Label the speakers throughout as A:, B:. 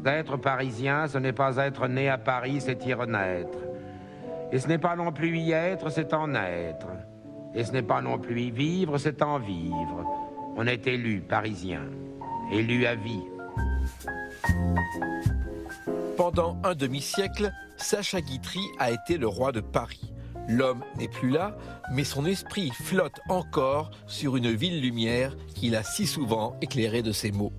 A: Être parisien, ce n'est pas être né à Paris, c'est y renaître. Et ce n'est pas non plus y être, c'est en être. Et ce n'est pas non plus y vivre, c'est en vivre. On est élu parisien, élu à vie.
B: Pendant un demi-siècle, Sacha Guitry a été le roi de Paris. L'homme n'est plus là, mais son esprit flotte encore sur une ville lumière qu'il a si souvent éclairée de ses mots.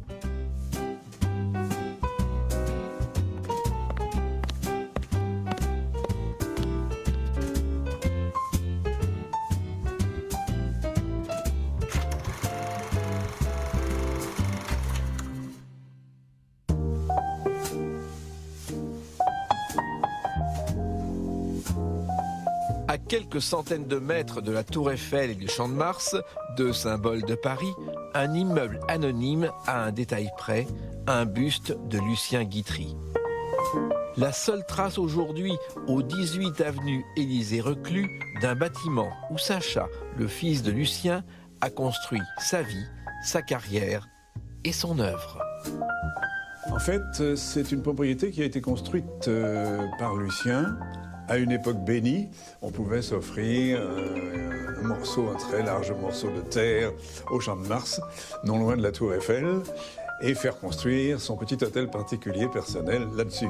B: À quelques centaines de mètres de la Tour Eiffel et du Champ de Mars, deux symboles de Paris, un immeuble anonyme à un détail près, un buste de Lucien Guitry. La seule trace aujourd'hui, au 18 avenue Élysée-Reclus, d'un bâtiment où Sacha, le fils de Lucien, a construit sa vie, sa carrière et son œuvre.
C: En fait, c'est une propriété qui a été construite par Lucien à une époque bénie. On pouvait s'offrir un très large morceau de terre au Champ de Mars, non loin de la Tour Eiffel, et faire construire son petit hôtel particulier personnel là-dessus.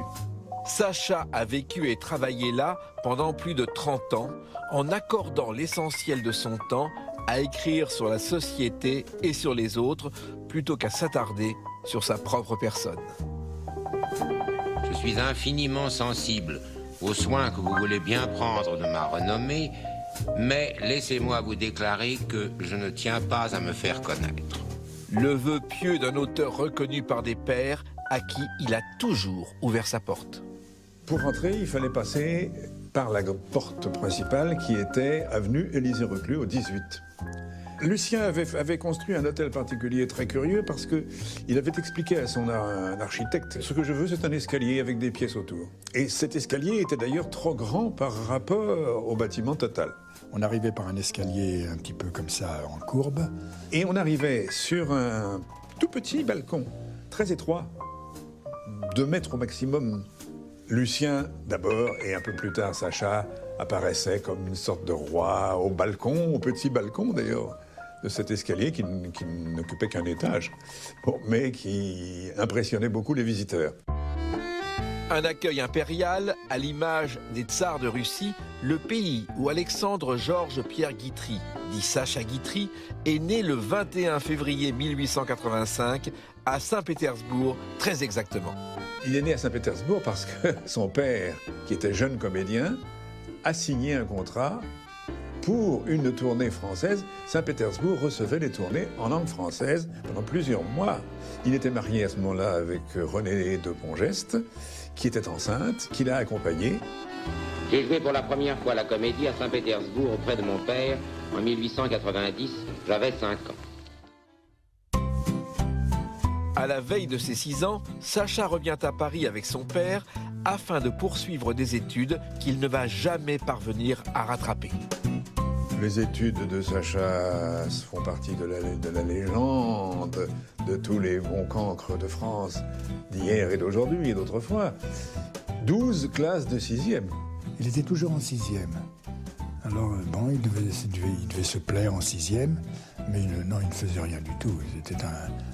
B: Sacha a vécu et travaillé là pendant plus de 30 ans, en accordant l'essentiel de son temps à écrire sur la société et sur les autres, plutôt qu'à s'attarder sur sa propre personne.
A: Je suis infiniment sensible aux soins que vous voulez bien prendre de ma renommée, mais laissez-moi vous déclarer que je ne tiens pas à me faire connaître.
B: Le vœu pieux d'un auteur reconnu par des pairs à qui il a toujours ouvert sa porte.
C: Pour rentrer, il fallait passer par la porte principale qui était avenue Élysée-Reclus au 18. Lucien avait construit un hôtel particulier très curieux parce qu'il avait expliqué à son architecte « Ce que je veux, c'est un escalier avec des pièces autour ». Et cet escalier était d'ailleurs trop grand par rapport au bâtiment total.
D: On arrivait par un escalier un petit peu comme ça, en courbe.
C: Et on arrivait sur un tout petit balcon, très étroit, 2 mètres au maximum. Lucien, d'abord, et un peu plus tard, Sacha, apparaissait comme une sorte de roi au balcon, au petit balcon d'ailleurs, de cet escalier qui n'occupait qu'un étage, bon, mais qui impressionnait beaucoup les visiteurs.
B: Un accueil impérial, à l'image des tsars de Russie, le pays où Alexandre-Georges Pierre Guitry, dit Sacha Guitry, est né le 21 février 1885 à Saint-Pétersbourg, très exactement.
C: Il est né à Saint-Pétersbourg parce que son père, qui était jeune comédien, a signé un contrat pour une tournée française. Saint-Pétersbourg recevait les tournées en langue française pendant plusieurs mois. Il était marié à ce moment-là avec Renée de Pongeste, qui était enceinte, qui l'a accompagné.
A: J'ai joué pour la première fois la comédie à Saint-Pétersbourg auprès de mon père en 1890. J'avais 5 ans.
B: À la veille de ses 6 ans, Sacha revient à Paris avec son père afin de poursuivre des études qu'il ne va jamais parvenir à rattraper.
C: Les études de Sacha font partie de la légende de tous les bons cancres de France d'hier et d'aujourd'hui et d'autrefois. 12 classes de 6e.
D: Il était toujours en 6e. Alors, bon, il devait se plaire en 6e, mais non, il ne faisait rien du tout. C'était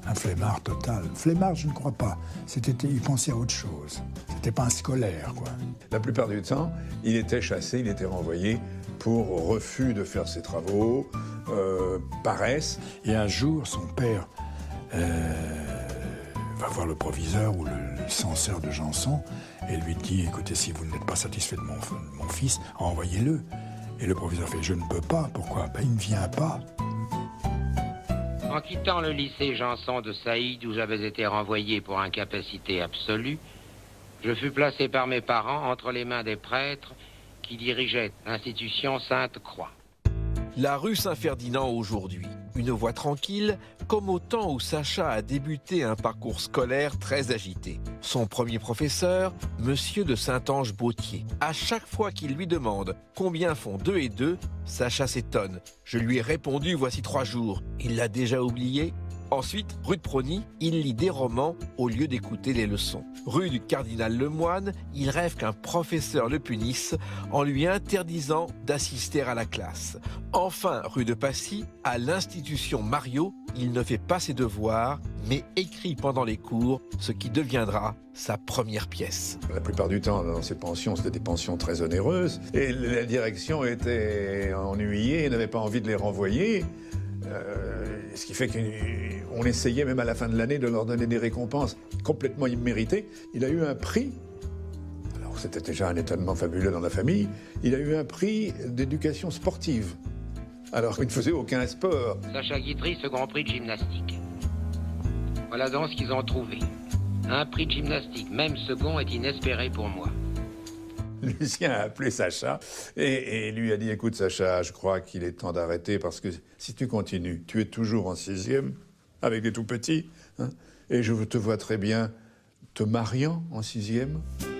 D: un flemmard total. Flemmard, je ne crois pas. Il pensait à autre chose. C'était pas un scolaire, quoi.
C: La plupart du temps, il était chassé, il était renvoyé pour refus de faire ses travaux, paresse.
D: Et un jour, son père va voir le proviseur ou le censeur de Janson et lui dit « Écoutez, si vous n'êtes pas satisfait de mon fils, envoyez-le ». Et le proviseur fait « Je ne peux pas. Pourquoi ? Ben, il ne vient pas. »
A: En quittant le lycée Janson de Saïd, où j'avais été renvoyé pour incapacité absolue, je fus placé par mes parents entre les mains des prêtres qui dirigeaient l'institution Sainte-Croix.
B: La rue Saint-Ferdinand aujourd'hui, une voie tranquille, comme au temps où Sacha a débuté un parcours scolaire très agité. Son premier professeur, Monsieur de Saint-Ange-Bautier. À chaque fois qu'il lui demande combien font 2 et 2, Sacha s'étonne. Je lui ai répondu voici 3 jours. Il l'a déjà oublié ? Ensuite, rue de Prony, il lit des romans au lieu d'écouter les leçons. Rue du Cardinal Lemoine, il rêve qu'un professeur le punisse en lui interdisant d'assister à la classe. Enfin, rue de Passy, à l'institution Mario, il ne fait pas ses devoirs, mais écrit pendant les cours ce qui deviendra sa première pièce.
C: La plupart du temps, dans ces pensions, c'était des pensions très onéreuses, et la direction était ennuyée et n'avait pas envie de les renvoyer. Ce qui fait qu'on essayait même à la fin de l'année de leur donner des récompenses complètement imméritées. Il a eu un prix, alors c'était déjà un étonnement fabuleux dans la famille, il a eu un prix d'éducation sportive, alors qu'il ne faisait aucun sport.
A: Sacha Guitry, second prix de gymnastique. Voilà donc ce qu'ils ont trouvé. Un prix de gymnastique, même second, est inespéré pour moi.
C: Lucien a appelé Sacha et lui a dit « Écoute Sacha, je crois qu'il est temps d'arrêter parce que si tu continues, tu es toujours en 6e avec des tout-petits, hein, et je te vois très bien te mariant en 6e. »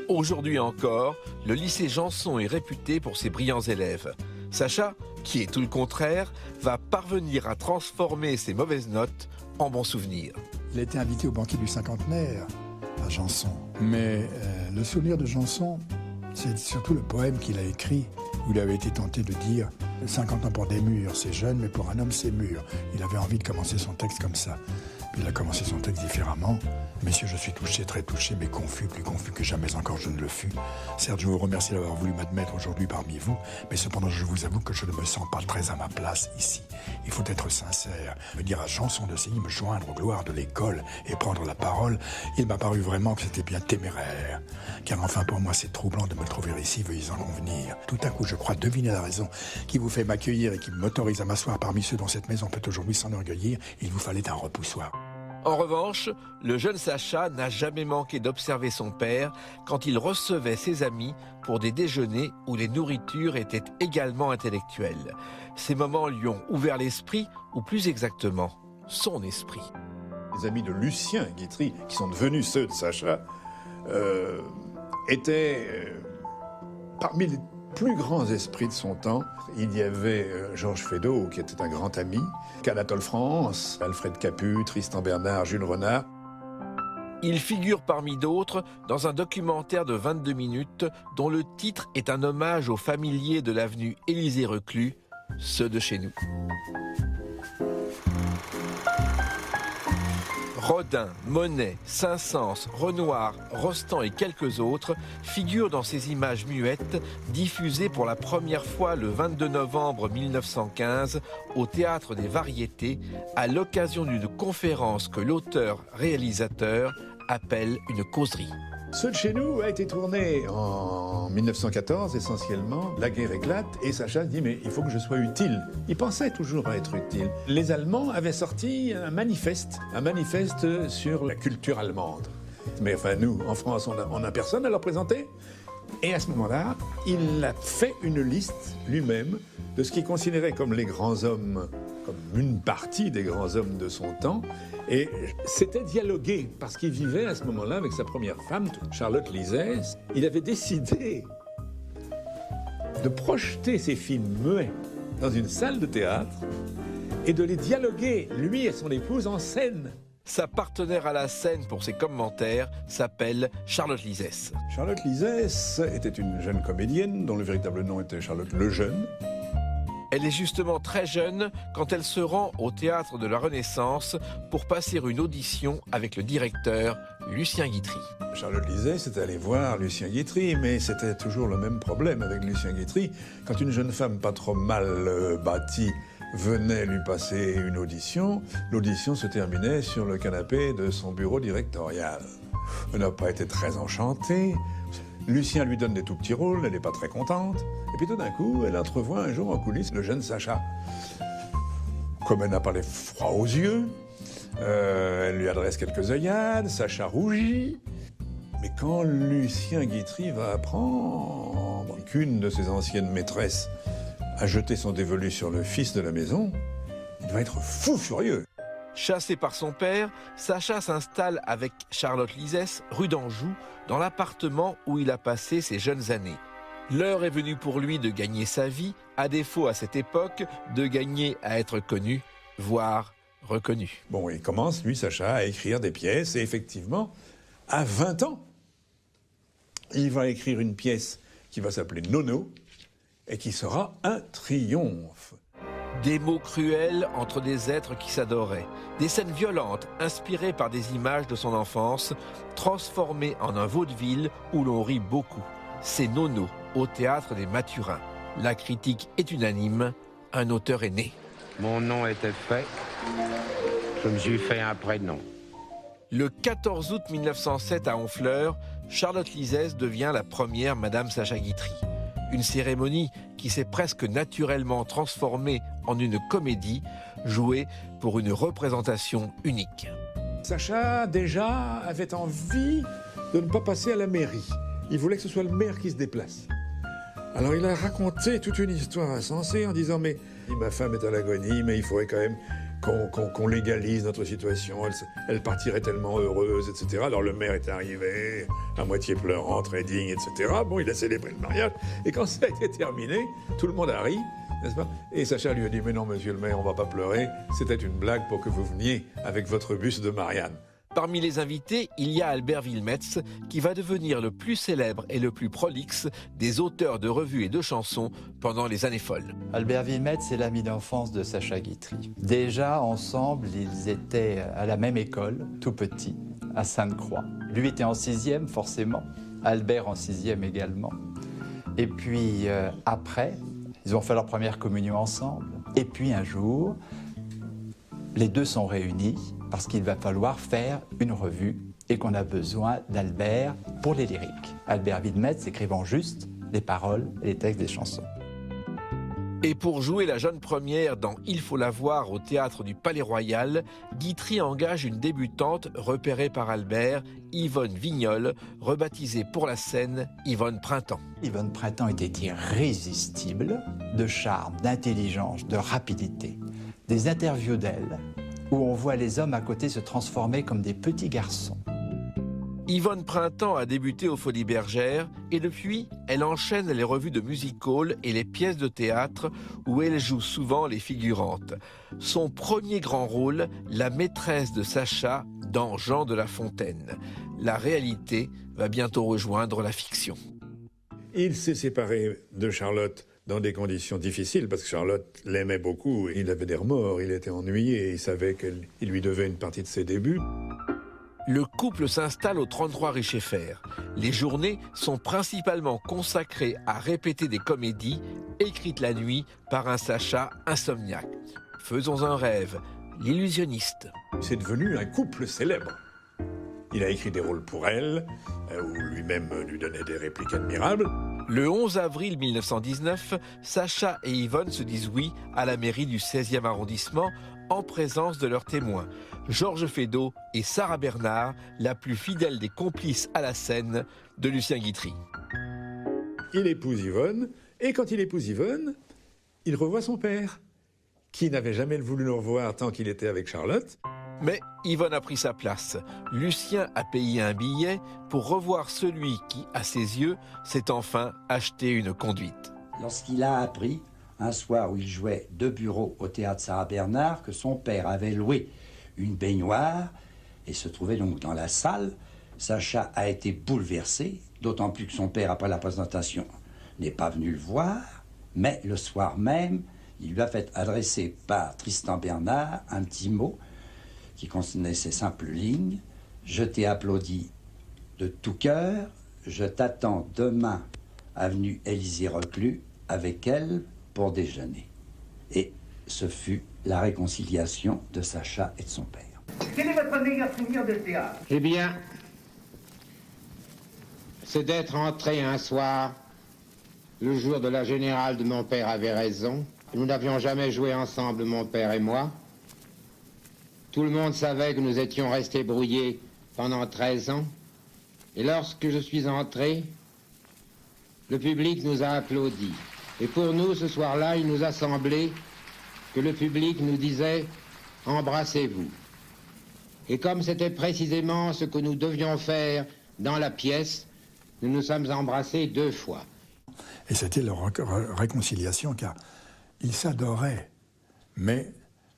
B: Aujourd'hui encore, le lycée Janson est réputé pour ses brillants élèves. Sacha, qui est tout le contraire, va parvenir à transformer ses mauvaises notes en bons souvenirs.
D: Il a été invité au banquet du cinquantenaire à Janson. Mais le souvenir de Janson, c'est surtout le poème qu'il a écrit, où il avait été tenté de dire « 50 ans pour des murs, c'est jeune, mais pour un homme, c'est mûr ». Il avait envie de commencer son texte comme ça. Puis il a commencé son texte différemment. « Messieurs, je suis touché, très touché, mais confus, plus confus que jamais encore je ne le fus. Certes, je vous remercie d'avoir voulu m'admettre aujourd'hui parmi vous, mais cependant, je vous avoue que je ne me sens pas très à ma place ici. Il faut être sincère, me dire à Janson de Sailly, me joindre aux gloires de l'école et prendre la parole. Il m'a paru vraiment que c'était bien téméraire. Car enfin, pour moi, c'est troublant de me trouver ici, veuillez en convenir. Tout à coup, je crois deviner la raison qui vous fait m'accueillir et qui m'autorise à m'asseoir parmi ceux dont cette maison peut aujourd'hui s'enorgueillir. Il vous fallait un repoussoir. »
B: En revanche, le jeune Sacha n'a jamais manqué d'observer son père quand il recevait ses amis pour des déjeuners où les nourritures étaient également intellectuelles. Ces moments lui ont ouvert l'esprit, ou plus exactement, son esprit.
C: Les amis de Lucien Guitry, qui sont devenus ceux de Sacha, étaient parmi les plus grands esprits de son temps. Il y avait Georges Feydeau, qui était un grand ami, Anatole France, Alfred Capu, Tristan Bernard, Jules Renard.
B: Il figure parmi d'autres dans un documentaire de 22 minutes dont le titre est un hommage aux familiers de l'avenue Élysée-Reclus, ceux de chez nous. Rodin, Monet, Saint-Saëns, Renoir, Rostand et quelques autres figurent dans ces images muettes diffusées pour la première fois le 22 novembre 1915 au Théâtre des Variétés à l'occasion d'une conférence que l'auteur-réalisateur appelle une causerie.
C: Ceux de chez nous a été tourné en 1914 essentiellement. La guerre éclate et Sacha se dit mais il faut que je sois utile. Il pensait toujours à être utile. Les Allemands avaient sorti un manifeste sur la culture allemande. Mais enfin nous, en France, on n'a personne à leur présenter. Et à ce moment-là, il a fait une liste lui-même de ce qu'il considérait comme les grands hommes, comme une partie des grands hommes de son temps. Et c'était dialogué, parce qu'il vivait à ce moment-là avec sa première femme, Charlotte Lysès. Il avait décidé de projeter ses films muets dans une salle de théâtre et de les dialoguer, lui et son épouse, en scène.
B: Sa partenaire à la scène pour ses commentaires s'appelle Charlotte Lysès.
C: Charlotte Lysès était une jeune comédienne dont le véritable nom était Charlotte Lejeune.
B: Elle est justement très jeune quand elle se rend au Théâtre de la Renaissance pour passer une audition avec le directeur Lucien Guitry.
C: Charlotte Lysès était allée voir Lucien Guitry, mais c'était toujours le même problème avec Lucien Guitry. Quand une jeune femme pas trop mal bâtie venait lui passer une audition, l'audition se terminait sur le canapé de son bureau directorial. Elle n'a pas été très enchantée. Lucien lui donne des tout petits rôles, elle n'est pas très contente. Et puis tout d'un coup, elle entrevoit un jour en coulisses le jeune Sacha. Comme elle n'a pas les froids aux yeux, elle lui adresse quelques œillades, Sacha rougit. Mais quand Lucien Guitry va apprendre qu'une de ses anciennes maîtresses a jeté son dévolu sur le fils de la maison, il va être fou furieux.
B: Chassé par son père, Sacha s'installe avec Charlotte Lysès, rue d'Anjou, dans l'appartement où il a passé ses jeunes années. L'heure est venue pour lui de gagner sa vie, à défaut à cette époque de gagner à être connu, voire reconnu.
C: Bon, il commence, lui, Sacha, à écrire des pièces, et effectivement, à 20 ans, il va écrire une pièce qui va s'appeler Nono, et qui sera un triomphe.
B: Des mots cruels entre des êtres qui s'adoraient, des scènes violentes inspirées par des images de son enfance, transformées en un vaudeville où l'on rit beaucoup. C'est Nono, au théâtre des Mathurins. La critique est unanime, un auteur est né.
A: Mon nom était fait, je me suis fait un prénom.
B: Le 14 août 1907 à Honfleur, Charlotte Lizès devient la première Madame Sacha Guitry. Une cérémonie qui s'est presque naturellement transformée en une comédie jouée pour une représentation unique.
C: Sacha, déjà, avait envie de ne pas passer à la mairie. Il voulait que ce soit le maire qui se déplace. Alors il a raconté toute une histoire insensée en disant « Mais ma femme est à l'agonie, mais il faudrait quand même qu'on légalise notre situation. Elle partirait tellement heureuse, etc. » Alors le maire est arrivé, à moitié pleurant, très digne, etc. Bon, il a célébré le mariage. Et quand ça a été terminé, tout le monde a ri, n'est-ce pas? Et Sacha lui a dit « Mais non, monsieur le maire, on va pas pleurer. C'était une blague pour que vous veniez avec votre buste de Marianne. »
B: Parmi les invités, il y a Albert Wilmetz, qui va devenir le plus célèbre et le plus prolixe des auteurs de revues et de chansons pendant les années folles.
E: Albert Wilmetz est l'ami d'enfance de Sacha Guitry. Déjà, ensemble, ils étaient à la même école, tout petits, à Sainte-Croix. Lui était en 6e, forcément. Albert en 6e également. Et puis, après, ils ont fait leur première communion ensemble. Et puis, un jour, les deux sont réunis parce qu'il va falloir faire une revue et qu'on a besoin d'Albert pour les lyriques. Albert Wilmetz écrivant juste les paroles et les textes des chansons.
B: Et pour jouer la jeune première dans Il faut la voir au théâtre du Palais Royal, Guitry engage une débutante repérée par Albert, Yvonne Vignol, rebaptisée pour la scène Yvonne Printemps.
E: Yvonne Printemps était irrésistible, de charme, d'intelligence, de rapidité. Des interviews d'elle, où on voit les hommes à côté se transformer comme des petits garçons.
B: Yvonne Printemps a débuté aux Folies Bergères et depuis, elle enchaîne les revues de music-hall et les pièces de théâtre où elle joue souvent les figurantes. Son premier grand rôle, la maîtresse de Sacha dans Jean de La Fontaine. La réalité va bientôt rejoindre la fiction.
C: Il s'est séparé de Charlotte dans des conditions difficiles, parce que Charlotte l'aimait beaucoup. Il avait des remords, il était ennuyé, il savait qu'il lui devait une partie de ses débuts.
B: Le couple s'installe au 33 Richefer. Les journées sont principalement consacrées à répéter des comédies écrites la nuit par un Sacha insomniaque. Faisons un rêve, l'illusionniste.
C: C'est devenu un couple célèbre. Il a écrit des rôles pour elle, où lui-même lui donnait des répliques admirables.
B: Le 11 avril 1919, Sacha et Yvonne se disent oui à la mairie du 16e arrondissement en présence de leurs témoins, Georges Feydeau et Sarah Bernard, la plus fidèle des complices à la scène de Lucien Guitry.
C: Il épouse Yvonne, et quand il épouse Yvonne, il revoit son père, qui n'avait jamais voulu le revoir tant qu'il était avec Charlotte.
B: Mais Yvonne a pris sa place. Lucien a payé un billet pour revoir celui qui, à ses yeux, s'est enfin acheté une conduite.
F: Lorsqu'il a appris, un soir où il jouait 2 bureaux au théâtre Sarah Bernard, que son père avait loué une baignoire et se trouvait donc dans la salle, Sacha a été bouleversé, d'autant plus que son père, après la présentation, n'est pas venu le voir, mais le soir même, il lui a fait adresser par Tristan Bernard un petit mot qui concernait ces simples lignes. « Je t'ai applaudi de tout cœur, je t'attends demain avenue Élysée-Reclus avec elle pour déjeuner. » Et ce fut la réconciliation de Sacha et de son père.
G: Quel est votre meilleur souvenir de théâtre?
A: Eh bien, c'est d'être entré un soir, le jour de la générale de Mon père avait raison. Nous n'avions jamais joué ensemble, mon père et moi. Tout le monde savait que nous étions restés brouillés pendant 13 ans. Et lorsque je suis entré, le public nous a applaudi. Et pour nous, ce soir-là, il nous a semblé que le public nous disait « Embrassez-vous ». Et comme c'était précisément ce que nous devions faire dans la pièce, nous nous sommes embrassés 2 fois.
D: Et c'était leur réconciliation, car ils s'adoraient, mais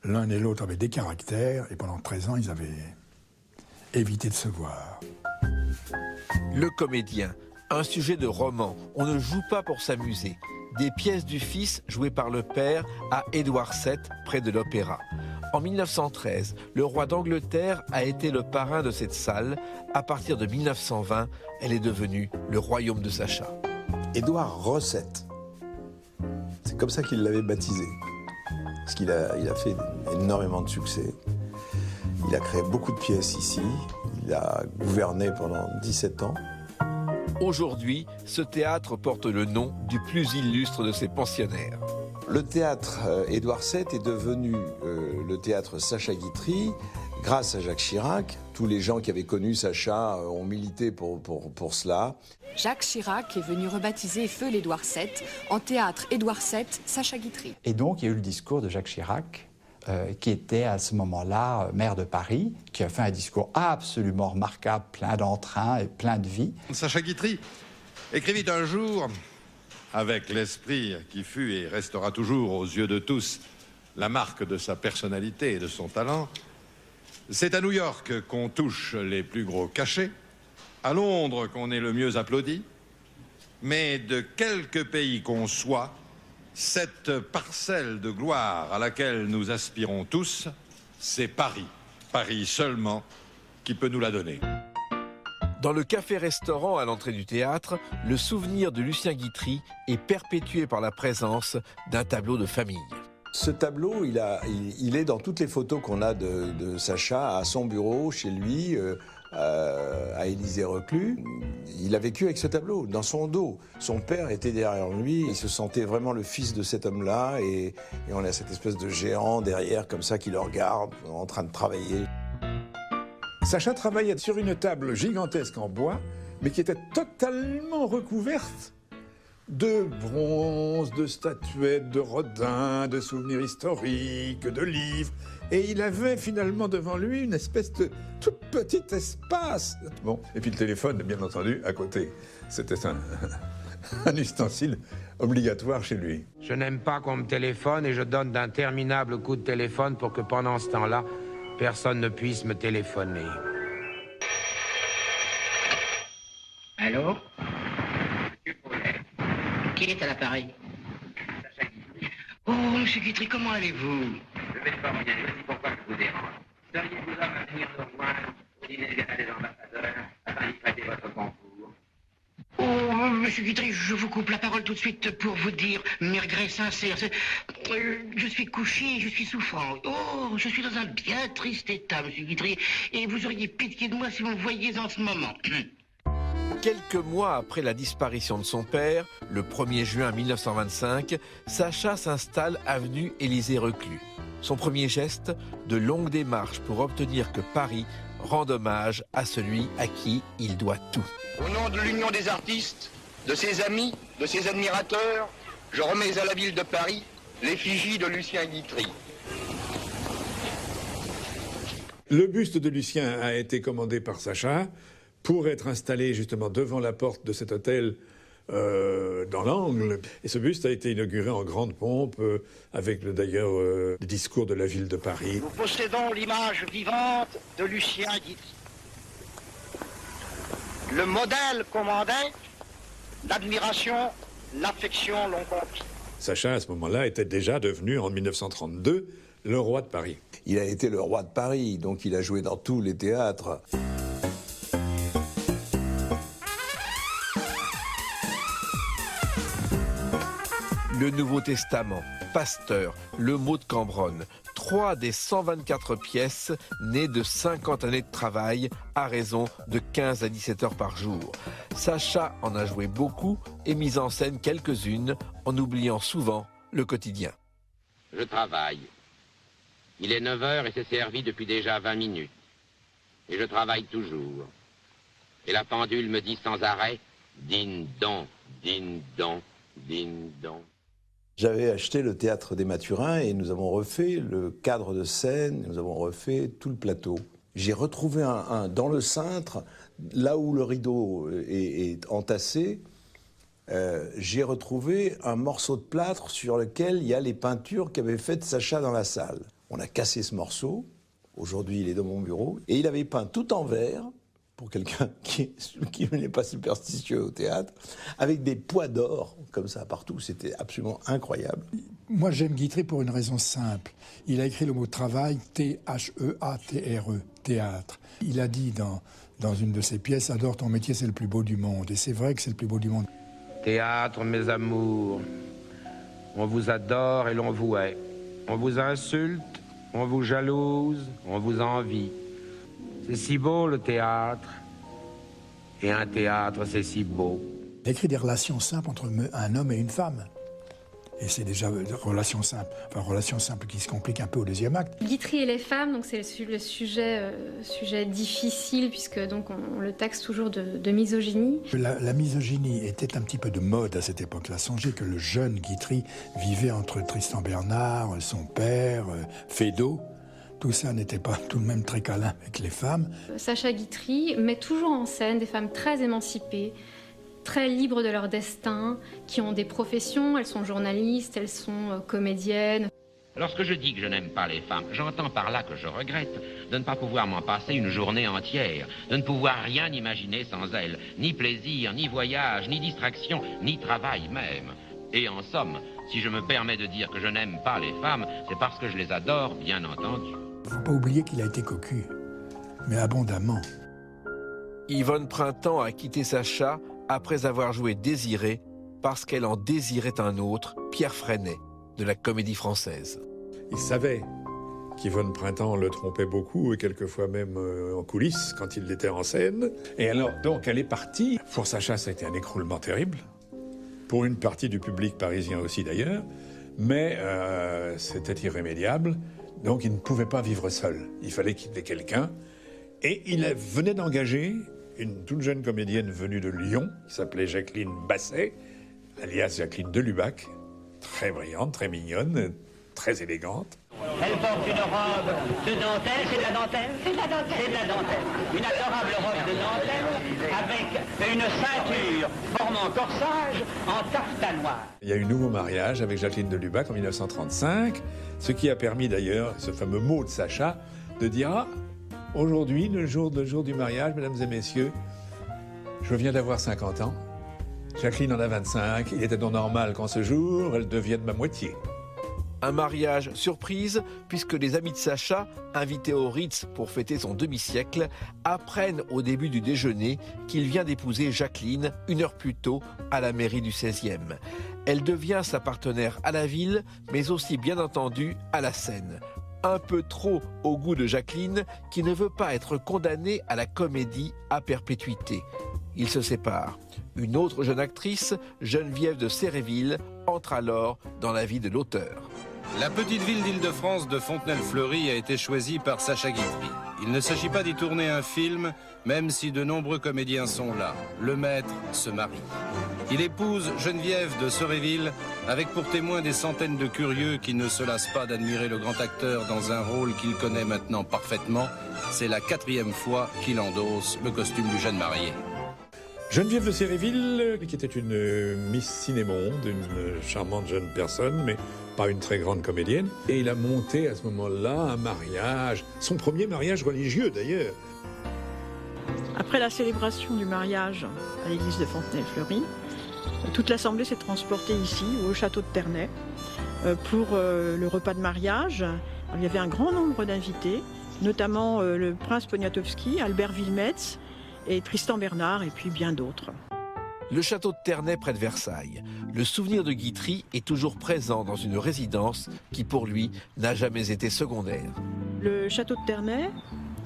D: L'un et l'autre avaient des caractères, et pendant 13 ans, ils avaient évité de se voir.
B: Le comédien, un sujet de roman, on ne joue pas pour s'amuser. Des pièces du fils jouées par le père à Édouard VII, près de l'Opéra. En 1913, le roi d'Angleterre a été le parrain de cette salle. À partir de 1920, elle est devenue le royaume de Sacha.
H: Édouard Recette, c'est comme ça qu'il l'avait baptisé. Parce qu'il a fait énormément de succès. Il a créé beaucoup de pièces ici. Il a gouverné pendant 17 ans.
B: Aujourd'hui, ce théâtre porte le nom du plus illustre de ses pensionnaires.
H: Le théâtre Édouard VII est devenu le théâtre Sacha Guitry grâce à Jacques Chirac. Tous les gens qui avaient connu Sacha ont milité pour cela.
I: Jacques Chirac est venu rebaptiser Feu l'Édouard VII en théâtre Édouard VII Sacha Guitry.
E: Et donc, il y a eu le discours de Jacques Chirac, qui était à ce moment-là maire de Paris, qui a fait un discours absolument remarquable, plein d'entrain et plein de vie.
J: Sacha Guitry écrivit un jour, avec l'esprit qui fut et restera toujours aux yeux de tous la marque de sa personnalité et de son talent, c'est à New York qu'on touche les plus gros cachets, à Londres qu'on est le mieux applaudi, mais de quelque pays qu'on soit, cette parcelle de gloire à laquelle nous aspirons tous, c'est Paris. Paris seulement qui peut nous la donner.
B: Dans le café-restaurant à l'entrée du théâtre, le souvenir de Lucien Guitry est perpétué par la présence d'un tableau de famille.
H: Ce tableau, il est dans toutes les photos qu'on a de Sacha à son bureau, chez lui, à Élysée-Reclus. Il a vécu avec ce tableau, dans son dos. Son père était derrière lui, il se sentait vraiment le fils de cet homme-là, et on a cette espèce de géant derrière, comme ça, qui le regarde, en train de travailler.
C: Sacha travaillait sur une table gigantesque en bois, mais qui était totalement recouverte de bronze, de statuettes, de Rodin, de souvenirs historiques, de livres. Et il avait finalement devant lui une espèce de tout petit espace. Bon, et puis le téléphone, bien entendu, à côté. C'était un ustensile obligatoire chez lui.
A: Je n'aime pas qu'on me téléphone et je donne d'interminables coups de téléphone pour que pendant ce temps-là, personne ne puisse me téléphoner.
K: Allô? Qui est à l'appareil? Oh, monsieur Guitry, comment allez-vous?
L: Je vais pas bien, voici pourquoi je vous dérange. Seriez-vous homme à venir nous rejoindre au dîner des ambassadeurs afin d'y prêter votre concours?
K: Oh, monsieur Guitry, je vous coupe la parole tout de suite pour vous dire mes regrets sincères. Je suis couché, je suis souffrant. Oh, je suis dans un bien triste état, monsieur Guitry, et vous auriez pitié de moi si vous me voyiez en ce moment.
B: Quelques mois après la disparition de son père, le 1er juin 1925, Sacha s'installe avenue Élysée-Reclus. Son premier geste, de longues démarches pour obtenir que Paris rende hommage à celui à qui il doit tout.
M: Au nom de l'Union des artistes, de ses amis, de ses admirateurs, je remets à la ville de Paris l'effigie de Lucien Guitry.
C: Le buste de Lucien a été commandé par Sacha pour être installé justement devant la porte de cet hôtel dans l'angle. Et ce buste a été inauguré en grande pompe avec d'ailleurs le discours de la ville de Paris.
M: Nous possédons l'image vivante de Lucien Guitry. Le modèle commandait, l'admiration, l'affection l'ont conquis.
C: Sacha, à ce moment-là, était déjà devenu, en 1932, le roi de Paris.
H: Il a été le roi de Paris, donc il a joué dans tous les théâtres.
B: Le Nouveau Testament, Pasteur, Le mot de Cambronne, 3 des 124 pièces nées de 50 années de travail à raison de 15 à 17 heures par jour. Sacha en a joué beaucoup et mis en scène quelques-unes en oubliant souvent le quotidien.
L: Je travaille. Il est 9 heures et c'est servi depuis déjà 20 minutes. Et je travaille toujours. Et la pendule me dit sans arrêt « Din-don, din-don, din-don ».
H: J'avais acheté le théâtre des Mathurins et nous avons refait le cadre de scène, nous avons refait tout le plateau. J'ai retrouvé dans le cintre, là où le rideau est entassé, j'ai retrouvé un morceau de plâtre sur lequel il y a les peintures qu'avait faites Sacha dans la salle. On a cassé ce morceau. Aujourd'hui, il est dans mon bureau. Et il avait peint tout en vert, pour quelqu'un qui n'est pas superstitieux au théâtre, avec des pois d'or comme ça partout. C'était absolument incroyable.
D: Moi, j'aime Guitry pour une raison simple. Il a écrit le mot travail, T-H-E-A-T-R-E, théâtre. Il a dit dans une de ses pièces, « Adore ton métier, c'est le plus beau du monde ». Et c'est vrai que c'est le plus beau du monde.
A: Théâtre, mes amours, on vous adore et l'on vous hait. On vous insulte, on vous jalouse, on vous envie. C'est si beau le théâtre, et un théâtre c'est si beau.
D: Il a écrit des relations simples entre un homme et une femme. Et c'est déjà des relations simples qui se compliquent un peu au deuxième acte.
N: Guitry et les femmes, donc c'est le sujet difficile, puisque donc on le taxe toujours de misogynie.
D: La misogynie était un petit peu de mode à cette époque-là. Songez que le jeune Guitry vivait entre Tristan Bernard, son père, Feydeau. Tout ça n'était pas tout de même très câlin avec les femmes.
N: Sacha Guitry met toujours en scène des femmes très émancipées, très libres de leur destin, qui ont des professions, elles sont journalistes, elles sont comédiennes.
L: Lorsque je dis que je n'aime pas les femmes, j'entends par là que je regrette de ne pas pouvoir m'en passer une journée entière, de ne pouvoir rien imaginer sans elles, ni plaisir, ni voyage, ni distraction, ni travail même. Et en somme, si je me permets de dire que je n'aime pas les femmes, c'est parce que je les adore, bien entendu.
D: Il ne faut pas oublier qu'il a été cocu, mais abondamment.
B: Yvonne Printemps a quitté Sacha après avoir joué Désirée parce qu'elle en désirait un autre, Pierre Freinet, de la Comédie Française.
C: Il savait qu'Yvonne Printemps le trompait beaucoup, et quelquefois même en coulisses, quand il était en scène. Et alors, donc, elle est partie. Pour Sacha, ça a été un écroulement terrible. Pour une partie du public parisien aussi, d'ailleurs. Mais c'était irrémédiable. Donc, il ne pouvait pas vivre seul. Il fallait qu'il ait quelqu'un. Et il venait d'engager une toute jeune comédienne venue de Lyon, qui s'appelait Jacqueline Basset, alias Jacqueline Delubac, très brillante, très mignonne, très élégante.
K: Elle porte une robe de dentelle, c'est de la dentelle? C'est de la dentelle. C'est de la dentelle. Une adorable robe de dentelle avec une ceinture formant corsage en taffetas noir.
C: Il y a eu un nouveau mariage avec Jacqueline Delubac en 1935, ce qui a permis d'ailleurs, ce fameux mot de Sacha, de dire « Ah, aujourd'hui, le jour du mariage, mesdames et messieurs, je viens d'avoir 50 ans. Jacqueline en a 25. Il était donc normal qu'en ce jour, elle devienne ma moitié. »
B: Un mariage surprise, puisque les amis de Sacha, invités au Ritz pour fêter son demi-siècle, apprennent au début du déjeuner qu'il vient d'épouser Jacqueline une heure plus tôt à la mairie du 16e. Elle devient sa partenaire à la ville, mais aussi bien entendu à la scène. Un peu trop au goût de Jacqueline, qui ne veut pas être condamnée à la comédie à perpétuité. Ils se séparent. Une autre jeune actrice, Geneviève de Séréville, entre alors dans la vie de l'auteur.
O: La petite ville d'Île-de-France de Fontenelle-Fleury a été choisie par Sacha Guitry. Il ne s'agit pas d'y tourner un film, même si de nombreux comédiens sont là. Le maître se marie. Il épouse Geneviève de Séréville, avec pour témoin des centaines de curieux qui ne se lassent pas d'admirer le grand acteur dans un rôle qu'il connaît maintenant parfaitement. C'est la 4e fois qu'il endosse le costume du jeune marié.
C: Geneviève de Séréville, qui était une Miss Cinémonde, une charmante jeune personne, mais pas une très grande comédienne. Et il a monté à ce moment-là un mariage, son premier mariage religieux d'ailleurs.
P: Après la célébration du mariage à l'église de Fontenelle-Fleury, toute l'assemblée s'est transportée ici, au château de Ternay, pour le repas de mariage. Alors, il y avait un grand nombre d'invités, notamment le prince Poniatowski, Albert Wilmetz, et Tristan Bernard, et puis bien d'autres.
B: Le château de Ternay près de Versailles. Le souvenir de Guitry est toujours présent dans une résidence qui, pour lui, n'a jamais été secondaire.
P: Le château de Ternay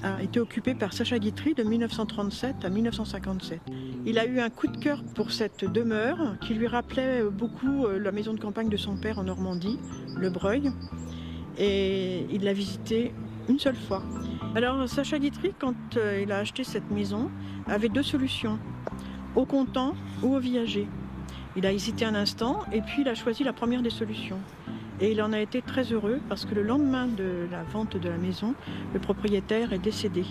P: a été occupé par Sacha Guitry de 1937 à 1957. Il a eu un coup de cœur pour cette demeure qui lui rappelait beaucoup la maison de campagne de son père en Normandie, le Breuil, et il l'a visitée une seule fois. Alors Sacha Guitry, quand il a acheté cette maison, avait 2 solutions, au comptant ou au viager. Il a hésité un instant et puis il a choisi la première des solutions. Et il en a été très heureux parce que le lendemain de la vente de la maison, le propriétaire est décédé.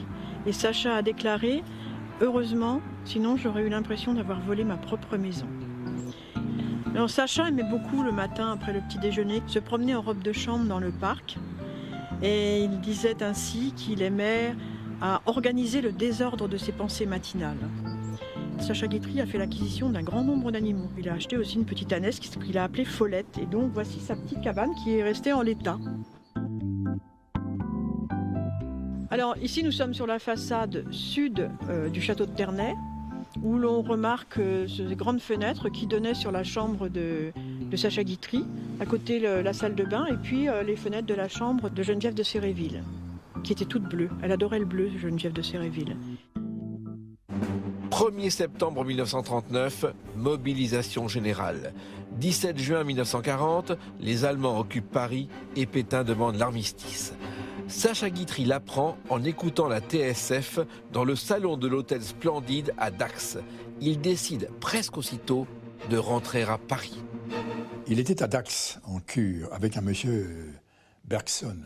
P: Et Sacha a déclaré « Heureusement, sinon j'aurais eu l'impression d'avoir volé ma propre maison ». Alors Sacha aimait beaucoup le matin après le petit déjeuner se promener en robe de chambre dans le parc. Et il disait ainsi qu'il aimait à organiser le désordre de ses pensées matinales. Sacha Guitry a fait l'acquisition d'un grand nombre d'animaux. Il a acheté aussi une petite ânesse qu'il a appelée Follette. Et donc voici sa petite cabane qui est restée en l'état. Alors ici nous sommes sur la façade sud du château de Ternay, où l'on remarque ces grandes fenêtres qui donnaient sur la chambre de Sacha Guitry, à côté la salle de bain, et puis les fenêtres de la chambre de Geneviève de Séréville, qui était toute bleue. Elle adorait le bleu, Geneviève de Séréville.
B: 1er septembre 1939, mobilisation générale. 17 juin 1940, les Allemands occupent Paris et Pétain demande l'armistice. Sacha Guitry l'apprend en écoutant la TSF dans le salon de l'hôtel Splendide à Dax. Il décide presque aussitôt de rentrer à Paris.
D: Il était à Dax, en cure, avec un monsieur Bergson.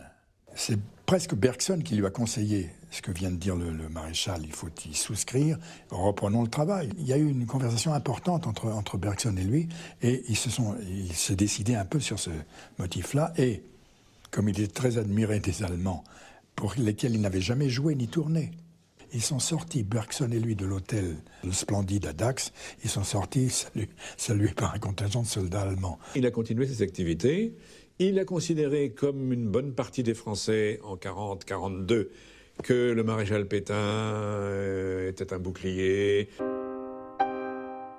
D: C'est presque Bergson qui lui a conseillé ce que vient de dire le maréchal, il faut y souscrire, reprenons le travail. Il y a eu une conversation importante entre Bergson et lui, et il se décidaient un peu sur ce motif-là, et comme il est très admiré des Allemands, pour lesquels il n'avait jamais joué ni tourné, ils sont sortis, Bergson et lui, de l'hôtel Le Splendide à Dax, ils sont sortis salués par un contingent de soldats allemands.
C: Il a continué ses activités. Il a considéré, comme une bonne partie des Français en 40-42, que le maréchal Pétain était un bouclier.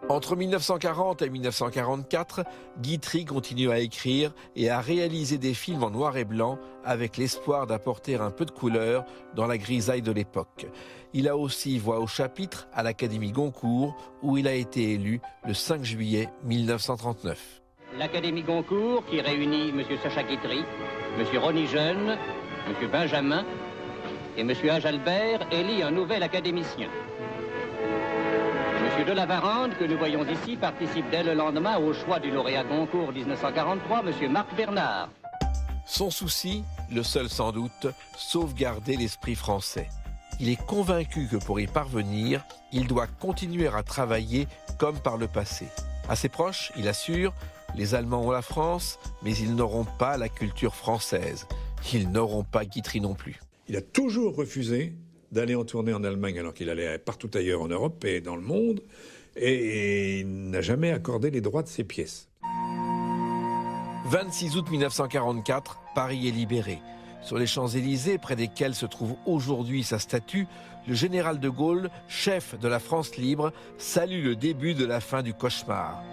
B: Entre 1940 et 1944, Guitry continue à écrire et à réaliser des films en noir et blanc avec l'espoir d'apporter un peu de couleur dans la grisaille de l'époque. Il a aussi voix au chapitre à l'Académie Goncourt où il a été élu le 5 juillet 1939.
Q: L'Académie Goncourt qui réunit M. Sacha Guitry, M. Rony Jeune, M. Benjamin et M. Ajalbert élit un nouvel académicien. M. Delavarande, que nous voyons ici, participe dès le lendemain au choix du lauréat Goncourt 1943, M. Marc Bernard.
B: Son souci, le seul sans doute, sauvegarder l'esprit français. Il est convaincu que pour y parvenir, il doit continuer à travailler comme par le passé. À ses proches, il assure, les Allemands ont la France, mais ils n'auront pas la culture française. Ils n'auront pas Guitry non plus.
C: Il a toujours refusé d'aller en tournée en Allemagne alors qu'il allait partout ailleurs en Europe et dans le monde, et il n'a jamais accordé les droits de ses pièces.
B: 26 août 1944, Paris est libéré. Sur les Champs-Élysées, près desquels se trouve aujourd'hui sa statue, le général de Gaulle, chef de la France libre, salue le début de la fin du cauchemar.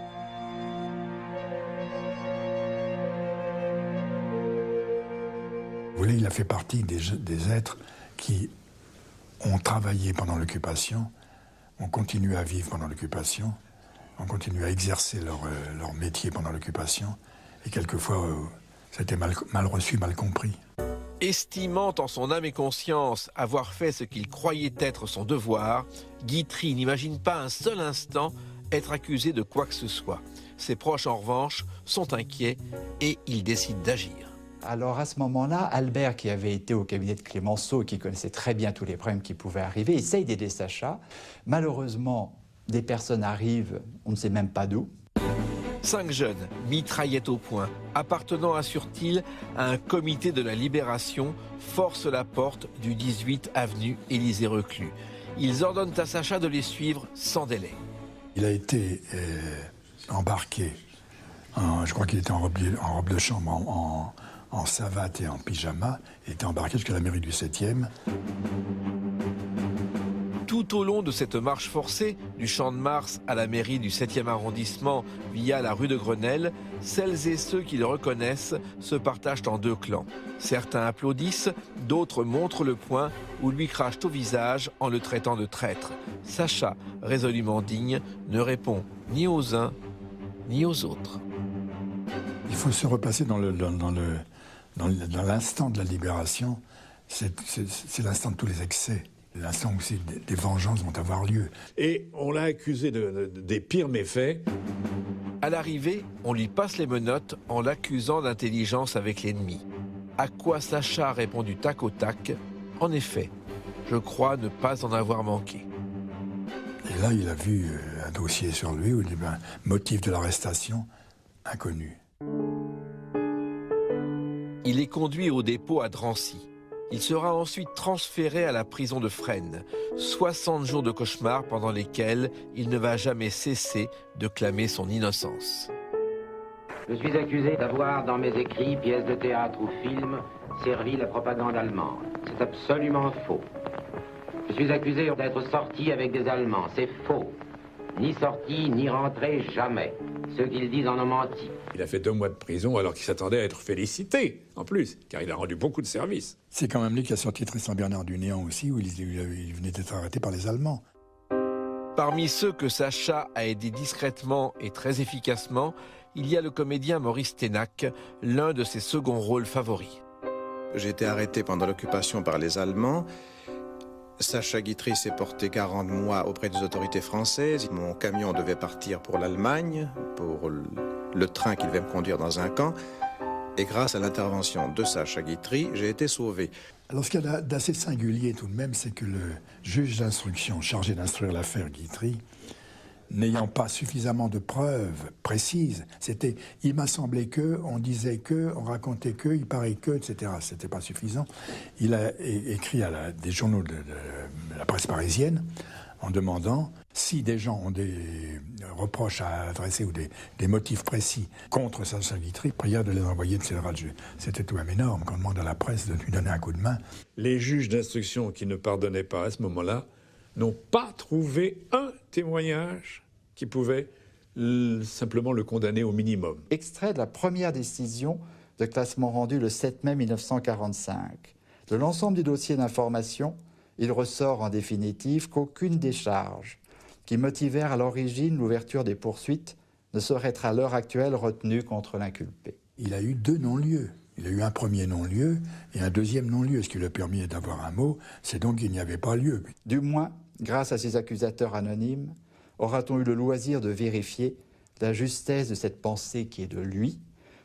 D: Vous voyez, il a fait partie des êtres qui ont travaillé pendant l'occupation, ont continué à vivre pendant l'occupation, ont continué à exercer leur métier pendant l'occupation, et quelquefois, ça a été mal reçu, mal compris.
B: Estimant en son âme et conscience avoir fait ce qu'il croyait être son devoir, Guitry n'imagine pas un seul instant être accusé de quoi que ce soit. Ses proches, en revanche, sont inquiets et ils décident d'agir.
E: Alors à ce moment-là, Albert, qui avait été au cabinet de Clémenceau, qui connaissait très bien tous les problèmes qui pouvaient arriver, essaye d'aider Sacha. Malheureusement, des personnes arrivent, on ne sait même pas d'où.
B: 5 jeunes, mitraillettes au poing, appartenant, assure-t-il, à un comité de la libération, forcent la porte du 18 avenue Élysée-Reclus. Ils ordonnent à Sacha de les suivre sans délai.
D: Il a été embarqué, je crois qu'il était en robe de chambre, en savate et en pyjama. Il était embarqué jusqu'à la mairie du 7e.
B: Tout au long de cette marche forcée, du Champ de Mars à la mairie du 7e arrondissement via la rue de Grenelle, celles et ceux qui le reconnaissent se partagent en deux clans. Certains applaudissent, d'autres montrent le poing ou lui crachent au visage en le traitant de traître. Sacha, résolument digne, ne répond ni aux uns ni aux autres.
D: Il faut se repasser dans l'instant de la libération. C'est l'instant de tous les excès. L'instant où des vengeances vont avoir lieu.
C: Et on l'a accusé des pires méfaits.
B: À l'arrivée, on lui passe les menottes en l'accusant d'intelligence avec l'ennemi. À quoi Sacha répond du tac au tac. En effet, je crois ne pas en avoir manqué.
D: Et là, il a vu un dossier sur lui où il dit motif de l'arrestation inconnu.
B: Il est conduit au dépôt à Drancy. Il sera ensuite transféré à la prison de Fresnes. 60 jours de cauchemar pendant lesquels il ne va jamais cesser de clamer son innocence.
L: Je suis accusé d'avoir, dans mes écrits, pièces de théâtre ou films, servi la propagande allemande. C'est absolument faux. Je suis accusé d'être sorti avec des Allemands. C'est faux. Ni sorti, ni rentré, jamais. Ceux qui le disent en ont menti.
C: Il a fait 2 mois de prison alors qu'il s'attendait à être félicité, en plus, car il a rendu beaucoup de services.
D: C'est quand même lui qui a sorti Tristan Bernard du néant aussi, où il venait d'être arrêté par les Allemands.
B: Parmi ceux que Sacha a aidés discrètement et très efficacement, il y a le comédien Maurice Ténac, l'un de ses seconds rôles favoris.
R: J'ai été arrêté pendant l'occupation par les Allemands. Sacha Guitry s'est porté 40 mois auprès des autorités françaises. Mon camion devait partir pour l'Allemagne, pour le train qui devait me conduire dans un camp. Et grâce à l'intervention de Sacha Guitry, j'ai été sauvé.
D: Alors ce qu'il y a d'assez singulier tout de même, c'est que le juge d'instruction chargé d'instruire l'affaire Guitry, n'ayant pas suffisamment de preuves précises, il m'a semblé que, on disait que, on racontait que, il paraît que, etc. C'était pas suffisant. Il a écrit à des journaux de la presse parisienne en demandant si des gens ont des reproches à adresser ou des motifs précis contre Sacha Guitry, prière de les envoyer de Cédral. C'était tout de même énorme qu'on demande à la presse de lui donner un coup de main.
C: Les juges d'instruction qui ne pardonnaient pas à ce moment-là n'ont pas trouvé un témoignage qui pouvait simplement le condamner au minimum.
E: Extrait de la première décision de classement rendue le 7 mai 1945. De l'ensemble du dossier d'information, il ressort en définitive qu'aucune des charges qui motivèrent à l'origine l'ouverture des poursuites ne saurait être à l'heure actuelle retenue contre l'inculpé.
D: Il a eu 2 non-lieux. Il a eu un premier non-lieu et un deuxième non-lieu. Ce qui lui a permis d'avoir un mot, c'est donc qu'il n'y avait pas lieu.
E: Du moins, grâce à ces accusateurs anonymes, aura-t-on eu le loisir de vérifier la justesse de cette pensée qui est de lui.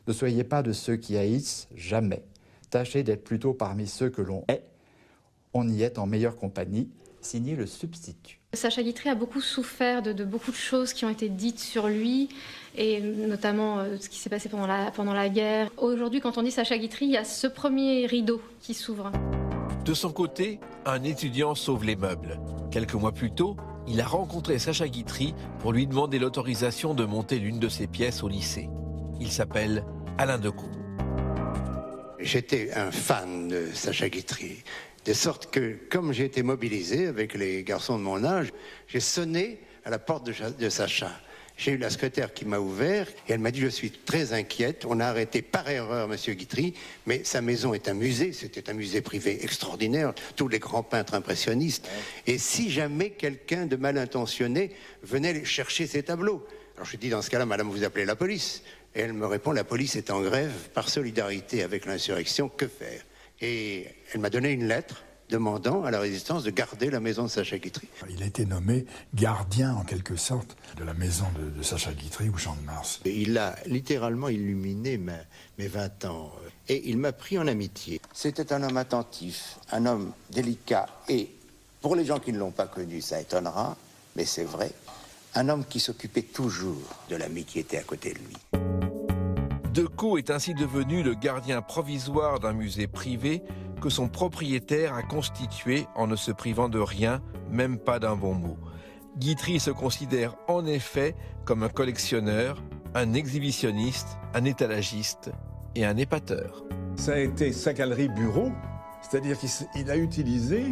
E: Ne soyez pas de ceux qui haïssent, jamais. Tâchez d'être plutôt parmi ceux que l'on hait. On y est en meilleure compagnie. Signé le substitut.
N: Sacha Guitry a beaucoup souffert de beaucoup de choses qui ont été dites sur lui, et notamment ce qui s'est passé pendant la guerre. Aujourd'hui, quand on dit Sacha Guitry, il y a ce premier rideau qui s'ouvre.
B: De son côté, un étudiant sauve les meubles. Quelques mois plus tôt, il a rencontré Sacha Guitry pour lui demander l'autorisation de monter l'une de ses pièces au lycée. Il s'appelle Alain Decaux.
S: J'étais un fan de Sacha Guitry. De sorte que, comme j'ai été mobilisé avec les garçons de mon âge, j'ai sonné à la porte de Sacha. J'ai eu la secrétaire qui m'a ouvert et elle m'a dit « Je suis très inquiète, on a arrêté par erreur M. Guitry, mais sa maison est un musée, c'était un musée privé extraordinaire, tous les grands peintres impressionnistes. Et si jamais quelqu'un de mal intentionné venait chercher ces tableaux ?» Alors je dis « Dans ce cas-là, madame, vous appelez la police ?» Et elle me répond « La police est en grève par solidarité avec l'insurrection, que faire ?» Et elle m'a donné une lettre demandant à la résistance de garder la maison de Sacha Guitry.
D: Il a été nommé gardien, en quelque sorte, de la maison de Sacha Guitry au Champ de Mars.
T: Il a littéralement illuminé mes 20 ans. Et il m'a pris en amitié.
S: C'était un homme attentif, un homme délicat. Et pour les gens qui ne l'ont pas connu, ça étonnera, mais c'est vrai, un homme qui s'occupait toujours de l'ami qui était à côté de lui.
B: Decaux est ainsi devenu le gardien provisoire d'un musée privé que son propriétaire a constitué en ne se privant de rien, même pas d'un bon mot. Guitry se considère en effet comme un collectionneur, un exhibitionniste, un étalagiste et un épateur.
C: Ça a été sa galerie bureau, c'est-à-dire qu'il a utilisé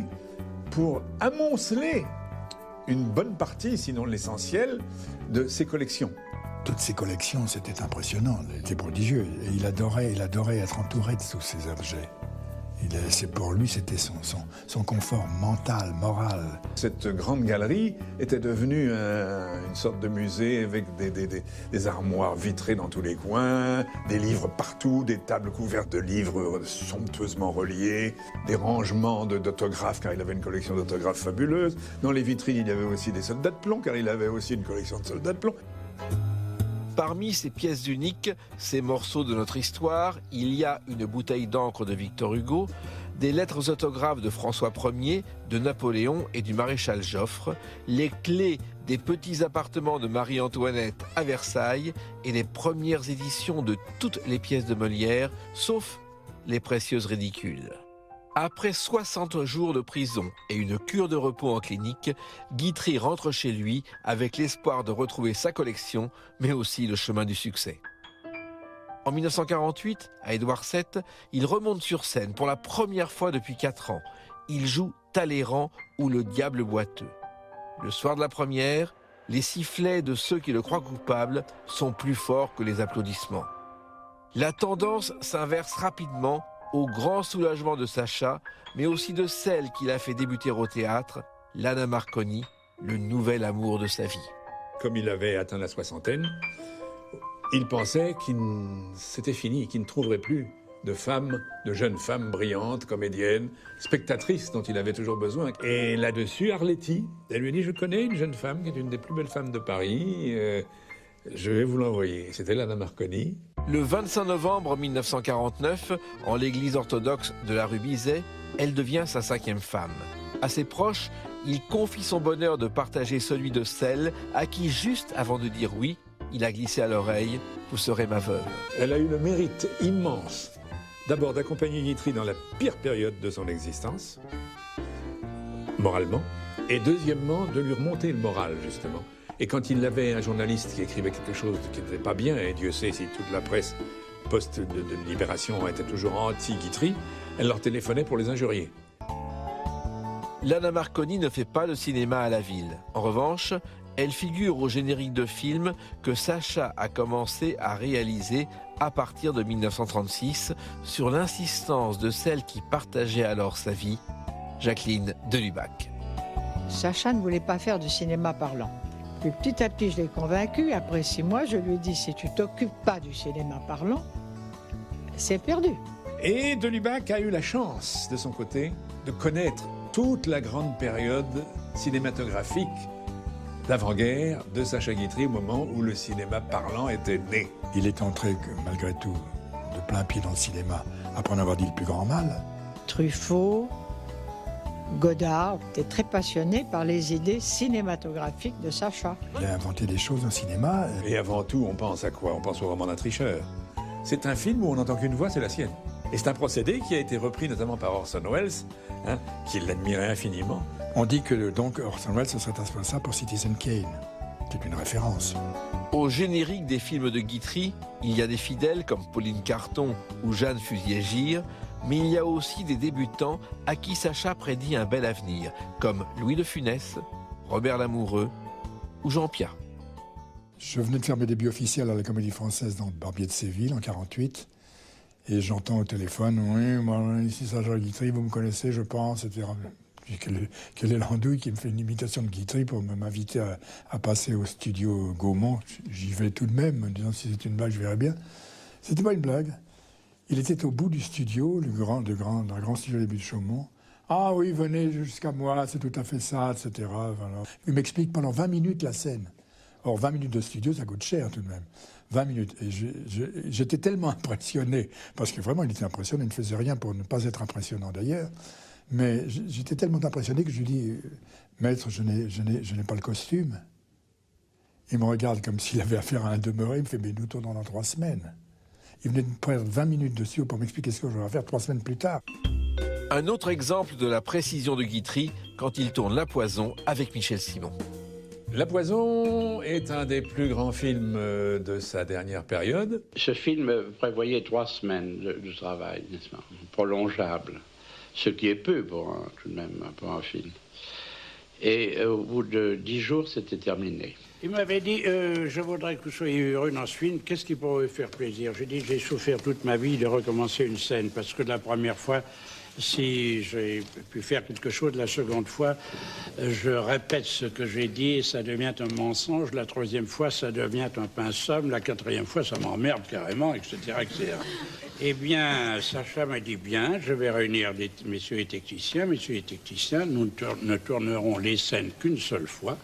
C: pour amonceler une bonne partie, sinon l'essentiel, de ses collections.
D: Toutes ces collections, c'était impressionnant, c'était prodigieux. Et il adorait être entouré de tous ces objets. Pour lui, c'était son confort mental, moral.
C: Cette grande galerie était devenue une sorte de musée avec des armoires vitrées dans tous les coins, des livres partout, des tables couvertes de livres somptueusement reliés, des rangements d'autographes, car il avait une collection d'autographes fabuleuse. Dans les vitrines, il y avait aussi des soldats de plomb, car il avait aussi une collection de soldats de plomb.
B: Parmi ces pièces uniques, ces morceaux de notre histoire, il y a une bouteille d'encre de Victor Hugo, des lettres autographes de François Ier, de Napoléon et du maréchal Joffre, les clés des petits appartements de Marie-Antoinette à Versailles et les premières éditions de toutes les pièces de Molière, sauf les précieuses ridicules. Après 60 jours de prison et une cure de repos en clinique, Guitry rentre chez lui avec l'espoir de retrouver sa collection, mais aussi le chemin du succès. En 1948, à Édouard VII, il remonte sur scène pour la première fois depuis 4 ans. Il joue Talleyrand ou le Diable boiteux. Le soir de la première, les sifflets de ceux qui le croient coupable sont plus forts que les applaudissements. La tendance s'inverse rapidement au grand soulagement de Sacha, mais aussi de celle qui l'a fait débuter au théâtre, Lana Marconi, le nouvel amour de sa vie.
C: Comme il avait atteint la soixantaine, il pensait qu'il c'était fini, qu'il ne trouverait plus de femmes, de jeunes femmes brillantes, comédiennes, spectatrices dont il avait toujours besoin. Et là-dessus, Arletty, elle lui a dit « Je connais une jeune femme qui est une des plus belles femmes de Paris, je vais vous l'envoyer ». C'était Lana Marconi.
B: Le 25 novembre 1949, en l'église orthodoxe de la rue Bizet, elle devient sa 5e femme. À ses proches, il confie son bonheur de partager celui de celle à qui, juste avant de dire oui, il a glissé à l'oreille « Vous serez ma veuve ».
C: Elle a eu le mérite immense, d'abord d'accompagner Guitry dans la pire période de son existence, moralement, et deuxièmement de lui remonter le moral, justement. Et quand il avait un journaliste qui écrivait quelque chose qui n'était pas bien, et Dieu sait si toute la presse post de Libération était toujours anti-Guitry, elle leur téléphonait pour les injurier.
B: Lana Marconi ne fait pas de cinéma à la ville. En revanche, elle figure au générique de films que Sacha a commencé à réaliser à partir de 1936 sur l'insistance de celle qui partageait alors sa vie, Jacqueline Delubac.
U: Sacha ne voulait pas faire du cinéma parlant. Puis petit à petit, je l'ai convaincu. Après 6 mois, je lui ai dit, si tu t'occupes pas du cinéma parlant, c'est perdu.
C: Et Delubac a eu la chance, de son côté, de connaître toute la grande période cinématographique d'avant-guerre de Sacha Guitry au moment où le cinéma parlant était né.
D: Il est entré, malgré tout, de plein pied dans le cinéma, après en avoir dit le plus grand mal.
U: Truffaut, Godard était très passionné par les idées cinématographiques de Sacha.
D: Il a inventé des choses au cinéma.
C: Et avant tout, on pense à quoi? On pense au roman d'un tricheur. C'est un film où on n'entend qu'une voix, c'est la sienne. Et c'est un procédé qui a été repris notamment par Orson Welles, qui l'admirait infiniment.
D: On dit que donc Orson Welles serait responsable pour Citizen Kane. C'est une référence.
B: Au générique des films de Guitry, il y a des fidèles comme Pauline Carton ou Jeanne Fusier-Gire, mais il y a aussi des débutants à qui Sacha prédit un bel avenir, comme Louis de Funès, Robert Lamoureux ou Jean Piat.
D: Je venais de faire mes débuts officiels à la Comédie Française dans le Barbier de Séville en 1948. Et j'entends au téléphone, oui, moi, ici Sacha Guitry, vous me connaissez, je pense, etc. Quel est l'andouille qui me fait une imitation de Guitry pour m'inviter à passer au studio Gaumont? J'y vais tout de même, me disant si c'est une blague, je verrai bien. C'était pas une blague. Il était au bout du studio, le grand studio des Buttes de Chaumont. Ah oui, venez jusqu'à moi, c'est tout à fait ça, etc. Voilà. Il m'explique pendant 20 minutes la scène. Or, 20 minutes de studio, ça coûte cher tout de même. 20 minutes. Et j'étais tellement impressionné, parce que vraiment, il était impressionnant, il ne faisait rien pour ne pas être impressionnant d'ailleurs. Mais j'étais tellement impressionné que je lui dis, maître, je n'ai pas le costume. Il me regarde comme s'il avait affaire à un demeuré, il me fait, mais nous tournons dans 3 semaines. Il venait de perdre 20 minutes dessus pour m'expliquer ce que je vais faire 3 semaines plus tard.
B: Un autre exemple de la précision de Guitry quand il tourne La Poison avec Michel Simon.
C: La Poison est un des plus grands films de sa dernière période.
V: Ce film prévoyait 3 semaines de travail, n'est-ce pas, prolongeable, ce qui est peu pour tout de même pour un film. Et au bout de 10 jours, c'était terminé. Il m'avait dit, je voudrais que vous soyez heureux dans ce film, qu'est-ce qui pourrait vous faire plaisir? J'ai dit, j'ai souffert toute ma vie de recommencer une scène, parce que la première fois, si j'ai pu faire quelque chose, la seconde fois, je répète ce que j'ai dit et ça devient un mensonge. La 3e fois, ça devient un pinceau. La 4e fois, ça m'emmerde carrément, etc., etc. Eh bien, Sacha m'a dit, bien, je vais réunir messieurs les techniciens. Messieurs les techniciens, nous ne tournerons les scènes qu'une seule fois.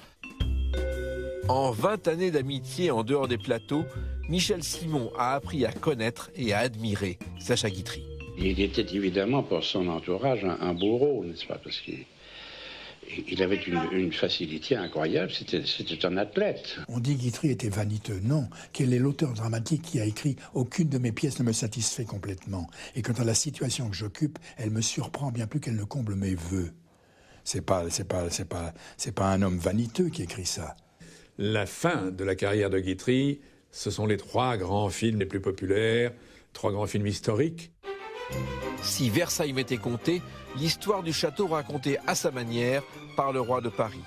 B: En 20 années d'amitié en dehors des plateaux, Michel Simon a appris à connaître et à admirer Sacha Guitry.
V: Il était évidemment pour son entourage un bourreau, n'est-ce pas? Parce qu'il il avait une facilité incroyable, c'était un athlète.
D: On dit Guitry était vaniteux. Non, quel est l'auteur dramatique qui a écrit « Aucune de mes pièces ne me satisfait complètement. Et quant à la situation que j'occupe, elle me surprend bien plus qu'elle ne comble mes vœux. » C'est pas un homme vaniteux qui écrit ça.
C: La fin de la carrière de Guitry, ce sont les 3 grands films les plus populaires, 3 grands films historiques.
B: Si Versailles m'était compté, l'histoire du château racontée à sa manière par le roi de Paris.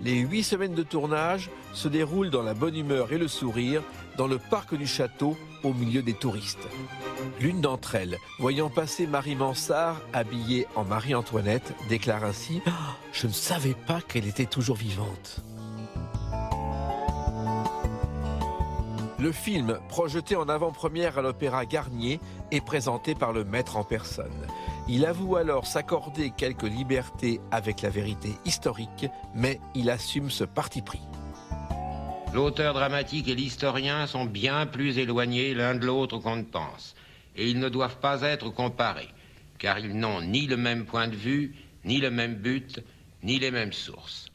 B: Les 8 semaines de tournage se déroulent dans la bonne humeur et le sourire, dans le parc du château, au milieu des touristes. L'une d'entre elles, voyant passer Marie Mansart, habillée en Marie-Antoinette, déclare ainsi « Oh, je ne savais pas qu'elle était toujours vivante ». Le film, projeté en avant-première à l'Opéra Garnier, est présenté par le maître en personne. Il avoue alors s'accorder quelques libertés avec la vérité historique, mais il assume ce parti pris.
A: L'auteur dramatique et l'historien sont bien plus éloignés l'un de l'autre qu'on ne pense, et ils ne doivent pas être comparés, car ils n'ont ni le même point de vue, ni le même but, ni les mêmes sources.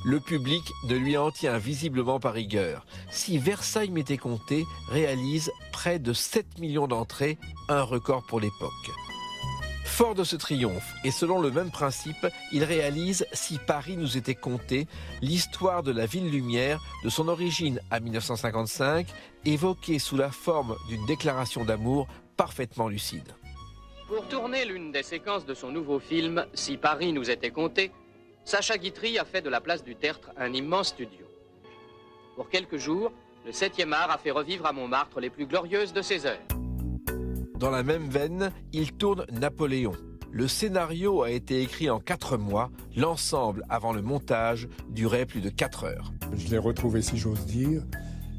B: Le public ne lui en tient visiblement pas rigueur. Si Versailles m'était compté, réalise près de 7 millions d'entrées, un record pour l'époque. Fort de ce triomphe, et selon le même principe, il réalise Si Paris nous était compté, l'histoire de la ville lumière, de son origine à 1955, évoquée sous la forme d'une déclaration d'amour parfaitement lucide.
F: Pour tourner l'une des séquences de son nouveau film Si Paris nous était compté, Sacha Guitry a fait de la place du Tertre un immense studio. Pour quelques jours, le 7e art a fait revivre à Montmartre les plus glorieuses de ses heures.
B: Dans la même veine, il tourne Napoléon. Le scénario a été écrit en 4 mois. L'ensemble, avant le montage, durait plus de 4 heures.
D: Je l'ai retrouvé, si j'ose dire,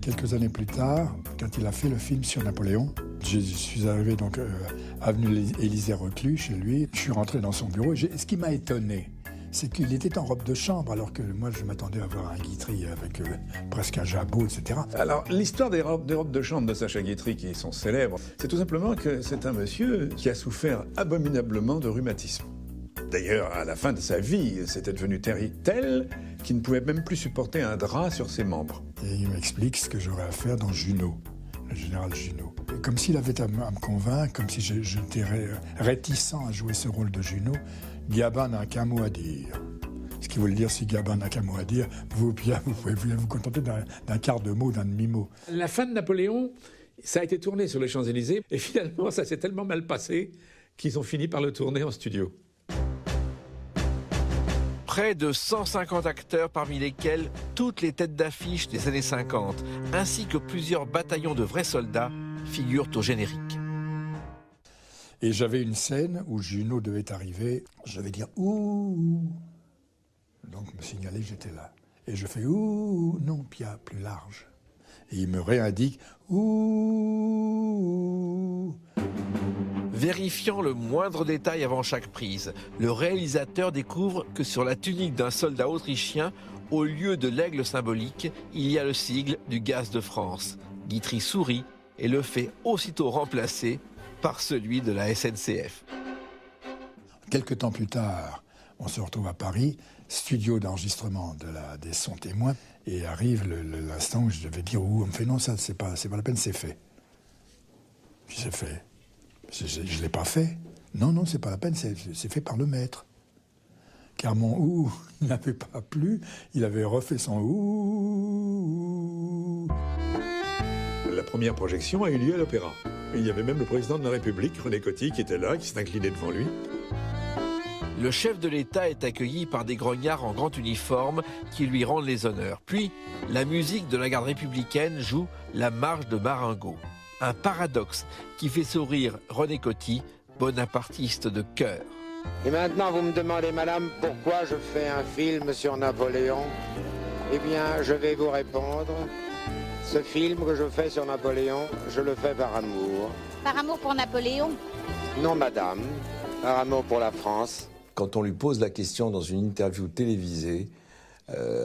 D: quelques années plus tard, quand il a fait le film sur Napoléon. Je suis arrivé donc avenue Élysée-Reclus, chez lui. Je suis rentré dans son bureau. Ce qui m'a étonné, c'est qu'il était en robe de chambre, alors que moi, je m'attendais à voir un Guitry avec presque un jabot, etc.
C: Alors, l'histoire des robes de chambre de Sacha Guitry, qui sont célèbres, c'est tout simplement que c'est un monsieur qui a souffert abominablement de rhumatisme. D'ailleurs, à la fin de sa vie, c'était devenu tel qu'il ne pouvait même plus supporter un drap sur ses membres.
D: Et il m'explique ce que j'aurais à faire dans Junot, le général Junot. Et comme s'il avait à me convaincre, comme si j'étais réticent à jouer ce rôle de Junot, Gabin n'a qu'un mot à dire. Ce qui veut dire, si Gabin n'a qu'un mot à dire, vous pouvez vous contenter d'un quart de mot, d'un demi-mot.
C: La fin de Napoléon, ça a été tourné sur les Champs-Élysées, et finalement, ça s'est tellement mal passé qu'ils ont fini par le tourner en studio.
B: Près de 150 acteurs, parmi lesquels toutes les têtes d'affiche des années 50, ainsi que plusieurs bataillons de vrais soldats, figurent au générique.
D: Et j'avais une scène où Junot devait arriver, je vais dire « ouh ». Donc me signaler que j'étais là. Et je fais « ouh », non, Pia, plus large. Et il me réindique « ouh ».
B: Vérifiant le moindre détail avant chaque prise, le réalisateur découvre que sur la tunique d'un soldat autrichien, au lieu de l'aigle symbolique, il y a le sigle du Gaz de France. Guitry sourit et le fait aussitôt remplacer par celui de la SNCF.
D: Quelque temps plus tard, on se retrouve à Paris, studio d'enregistrement des sons témoins, et arrive l'instant où je devais dire « ouh ». On me fait « non, ça, c'est pas la peine, c'est fait ». Puis c'est fait. Je ne l'ai pas fait. Non, c'est pas la peine, c'est fait par le maître. Car mon « ouh » n'avait pas plu, il avait refait son « ouh ».
C: La première projection a eu lieu à l'Opéra. Il y avait même le président de la République, René Coty, qui était là, qui s'est incliné devant lui.
B: Le chef de l'État est accueilli par des grognards en grand uniforme qui lui rendent les honneurs. Puis, la musique de la garde républicaine joue la marche de Marengo. Un paradoxe qui fait sourire René Coty, bonapartiste de cœur.
M: Et maintenant, vous me demandez, madame, pourquoi je fais un film sur Napoléon? Eh bien, je vais vous répondre. Ce film que je fais sur Napoléon, je le fais par amour.
G: Par amour pour Napoléon?
M: Non, madame. Par amour pour la France.
H: Quand on lui pose la question dans une interview télévisée,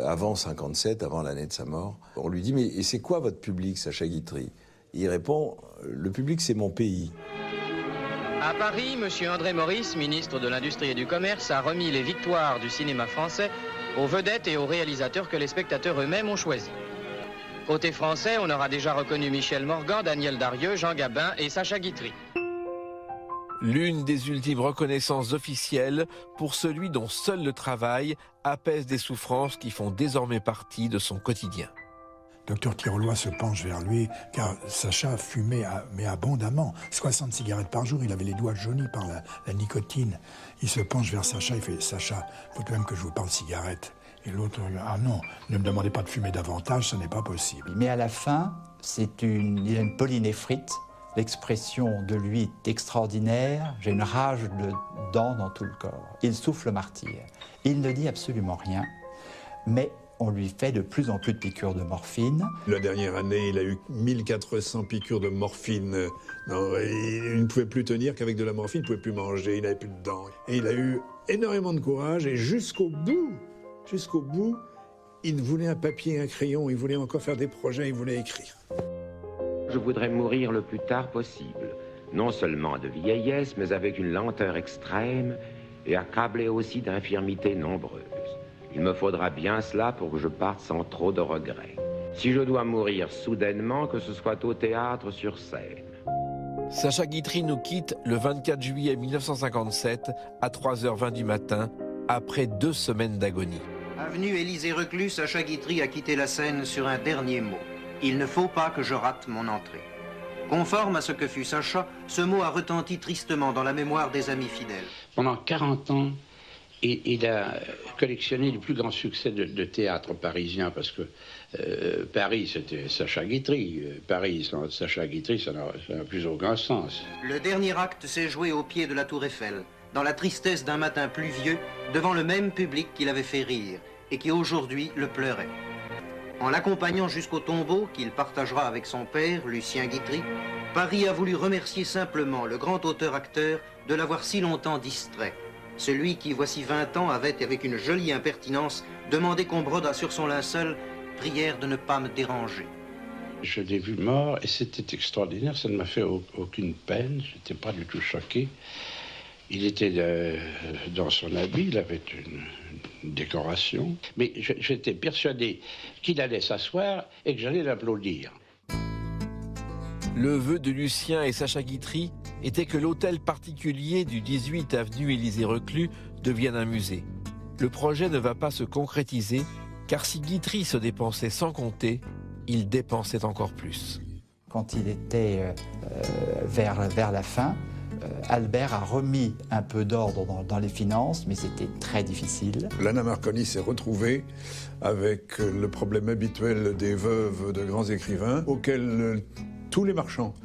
H: avant 57, avant l'année de sa mort, on lui dit « Mais et c'est quoi votre public, Sacha Guitry ?» Il répond « Le public, c'est mon pays ».
F: À Paris, M. André Maurice, ministre de l'Industrie et du Commerce, a remis les victoires du cinéma français aux vedettes et aux réalisateurs que les spectateurs eux-mêmes ont choisis. Côté français, on aura déjà reconnu Michel Morgan, Daniel Darieux, Jean Gabin et Sacha Guitry.
B: L'une des ultimes reconnaissances officielles pour celui dont seul le travail apaise des souffrances qui font désormais partie de son quotidien.
D: Docteur Tirolois se penche vers lui, car Sacha fumait mais abondamment. 60 cigarettes par jour, il avait les doigts jaunis par la nicotine. Il se penche vers Sacha, il fait « Sacha, faut quand même que je vous parle cigarette ». Et l'autre, ah non, ne me demandez pas de fumer davantage, ce n'est pas possible.
E: Mais à la fin, il a une polynéphrite. L'expression de lui est extraordinaire. J'ai une rage de dents dans tout le corps. Il souffle martyr. Il ne dit absolument rien, mais on lui fait de plus en plus de piqûres de morphine.
C: La dernière année, il a eu 1400 piqûres de morphine. Non, il ne pouvait plus tenir qu'avec de la morphine, il ne pouvait plus manger, il n'avait plus de dents. Et il a eu énormément de courage et jusqu'au bout, il voulait un papier et un crayon, il voulait encore faire des projets, il voulait écrire.
A: Je voudrais mourir le plus tard possible, non seulement de vieillesse, mais avec une lenteur extrême et accablé aussi d'infirmités nombreuses. Il me faudra bien cela pour que je parte sans trop de regrets. Si je dois mourir soudainement, que ce soit au théâtre, sur scène.
B: Sacha Guitry nous quitte le 24 juillet 1957 à 3h20 du matin, après 2 semaines d'agonie.
G: Avenue Élysée-Reclus, Sacha Guitry a quitté la scène sur un dernier mot. Il ne faut pas que je rate mon entrée. Conforme à ce que fut Sacha, ce mot a retenti tristement dans la mémoire des amis fidèles.
V: Pendant 40 ans, il a collectionné les plus grands succès de théâtre parisien, parce que Paris, c'était Sacha Guitry. Paris, sans Sacha Guitry, ça n'a plus aucun sens.
G: Le dernier acte s'est joué au pied de la Tour Eiffel, dans la tristesse d'un matin pluvieux, devant le même public qui l'avait fait rire, et qui aujourd'hui le pleurait. En l'accompagnant jusqu'au tombeau qu'il partagera avec son père, Lucien Guitry, Paris a voulu remercier simplement le grand auteur-acteur de l'avoir si longtemps distrait. Celui qui, voici 20 ans, avait, avec une jolie impertinence, demandé qu'on brodât sur son linceul « Prière de ne pas me déranger ».
V: Je l'ai vu mort et c'était extraordinaire, ça ne m'a fait aucune peine, je n'étais pas du tout choqué. Il était dans son habit, il avait une décoration, mais j'étais persuadé qu'il allait s'asseoir et que j'allais l'applaudir.
B: Le vœu de Lucien et Sacha Guitry était que l'hôtel particulier du 18 avenue Élysée-Reclus devienne un musée. Le projet ne va pas se concrétiser, car si Guitry se dépensait sans compter, il dépensait encore plus.
E: Quand il était vers la fin, Albert a remis un peu d'ordre dans les finances, mais c'était très difficile.
C: Lana Marconi s'est retrouvée avec le problème habituel des veuves de grands écrivains, auxquels tous les marchands,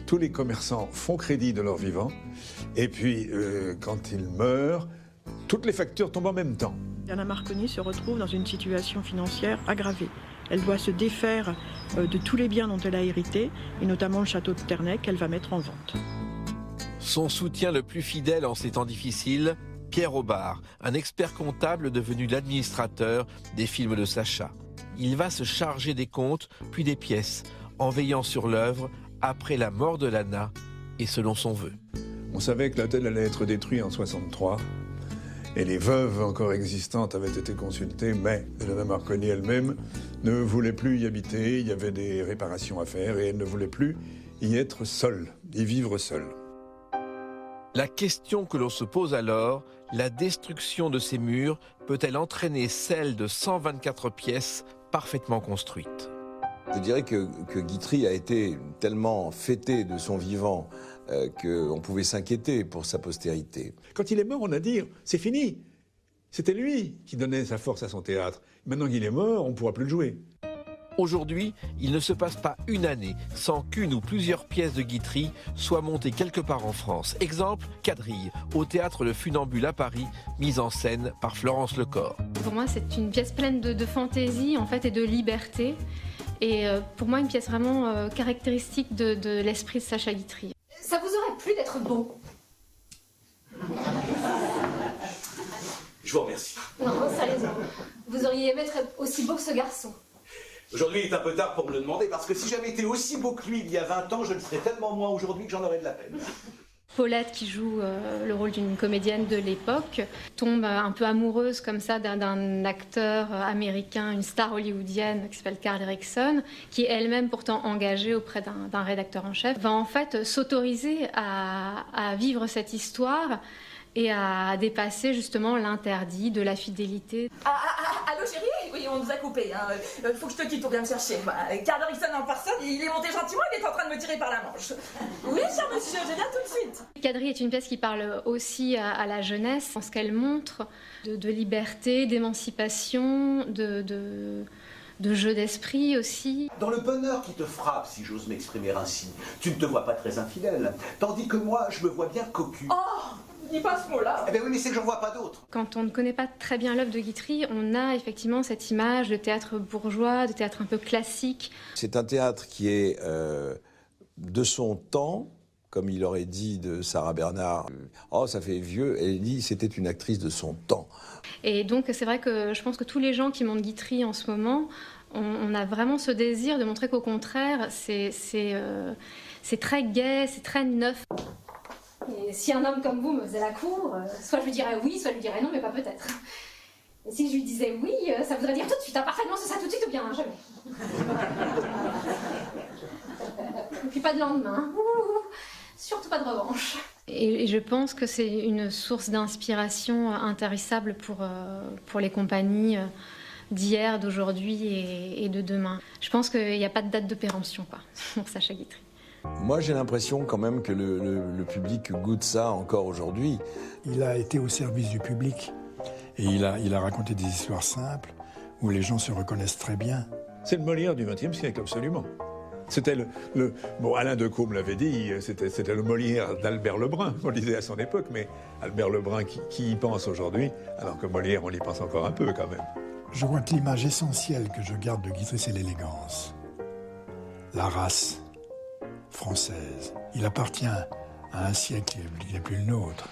C: tous les commerçants font crédit de leur vivant. Et puis, quand ils meurent, toutes les factures tombent en même temps.
P: Lana Marconi se retrouve dans une situation financière aggravée. Elle doit se défaire de tous les biens dont elle a hérité, et notamment le château de Ternay qu'elle va mettre en vente.
B: Son soutien le plus fidèle en ces temps difficiles, Pierre Aubard, un expert comptable devenu l'administrateur des films de Sacha. Il va se charger des comptes, puis des pièces, en veillant sur l'œuvre après la mort de Lana et selon son vœu.
C: On savait que l'hôtel allait être détruit en 1963 et les veuves encore existantes avaient été consultées, mais Lana Marconi elle-même ne voulait plus y habiter, il y avait des réparations à faire et elle ne voulait plus y être seule, y vivre seule.
B: La question que l'on se pose alors, la destruction de ces murs peut-elle entraîner celle de 124 pièces parfaitement construites ?
H: Je dirais que Guitry a été tellement fêté de son vivant qu'on pouvait s'inquiéter pour sa postérité.
C: Quand il est mort, on a dit « c'est fini ». C'était lui qui donnait sa force à son théâtre. Maintenant qu'il est mort, on ne pourra plus le jouer.
B: Aujourd'hui, il ne se passe pas une année sans qu'une ou plusieurs pièces de Guitry soient montées quelque part en France. Exemple, Quadrille, au théâtre Le Funambule à Paris, mise en scène par Florence Lecor.
N: Pour moi, c'est une pièce pleine de fantaisie en fait, et de liberté. Et pour moi, une pièce vraiment caractéristique de l'esprit de Sacha Guitry.
I: Ça vous aurait plu d'être beau?
W: Je vous remercie.
I: Non, sérieusement. Vous auriez aimé être aussi beau que ce garçon.
W: Aujourd'hui, il est un peu tard pour me le demander, parce que si j'avais été aussi beau que lui il y a 20 ans, je le serais tellement moins aujourd'hui que j'en aurais de la peine.
N: Paulette, qui joue le rôle d'une comédienne de l'époque, tombe un peu amoureuse comme ça d'un acteur américain, une star hollywoodienne qui s'appelle Carl Erickson, qui est elle-même pourtant engagée auprès d'un rédacteur en chef, va en fait s'autoriser à vivre cette histoire et à dépasser justement l'interdit de la fidélité.
J: Allô chérie? Oui, on nous a coupé. Faut que je te quitte pour bien me chercher. Carl Erickson en personne, il est monté gentiment, il est en train de me tirer par la manche. Oui, cher monsieur, je viens tout de suite.
N: Quadrille est une pièce qui parle aussi à la jeunesse, en ce qu'elle montre de liberté, d'émancipation, de jeu d'esprit aussi.
W: Dans le bonheur qui te frappe, si j'ose m'exprimer ainsi, tu ne te vois pas très infidèle, tandis que moi, je me vois bien cocu.
J: Oh, dis pas ce mot-là.
W: Eh bien oui, mais c'est que j'en vois pas d'autres.
N: Quand on ne connaît pas très bien l'œuvre de Guitry, on a effectivement cette image de théâtre bourgeois, de théâtre un peu classique.
H: C'est un théâtre qui est de son temps, comme il aurait dit de Sarah Bernard. Oh, ça fait vieux. Elle dit c'était une actrice de son temps.
N: Et donc c'est vrai que je pense que tous les gens qui montent Guitry en ce moment, on a vraiment ce désir de montrer qu'au contraire, c'est très gai, c'est très neuf.
I: Et si un homme comme vous me faisait la cour, soit je lui dirais oui, soit je lui dirais non, mais pas peut-être. Et si je lui disais oui, ça voudrait dire tout de suite, parfaitement, c'est ça tout de suite ou bien, jamais. Et puis pas de lendemain, surtout pas de revanche.
N: Et je pense que c'est une source d'inspiration intarissable pour les compagnies d'hier, d'aujourd'hui et de demain. Je pense qu'il n'y a pas de date de péremption pour Sacha Guitry.
H: Moi, j'ai l'impression quand même que le public goûte ça encore aujourd'hui.
D: Il a été au service du public et il a raconté des histoires simples où les gens se reconnaissent très bien.
C: C'est le Molière du XXe siècle, absolument. C'était bon, Alain Decaux me l'avait dit, c'était le Molière d'Albert Lebrun, on disait à son époque, mais Albert Lebrun qui y pense aujourd'hui, alors que Molière, on y pense encore un peu quand même.
D: Je crois que l'image essentielle que je garde de Guitry, c'est l'élégance, la race française. Il appartient à un siècle qui n'est plus le nôtre.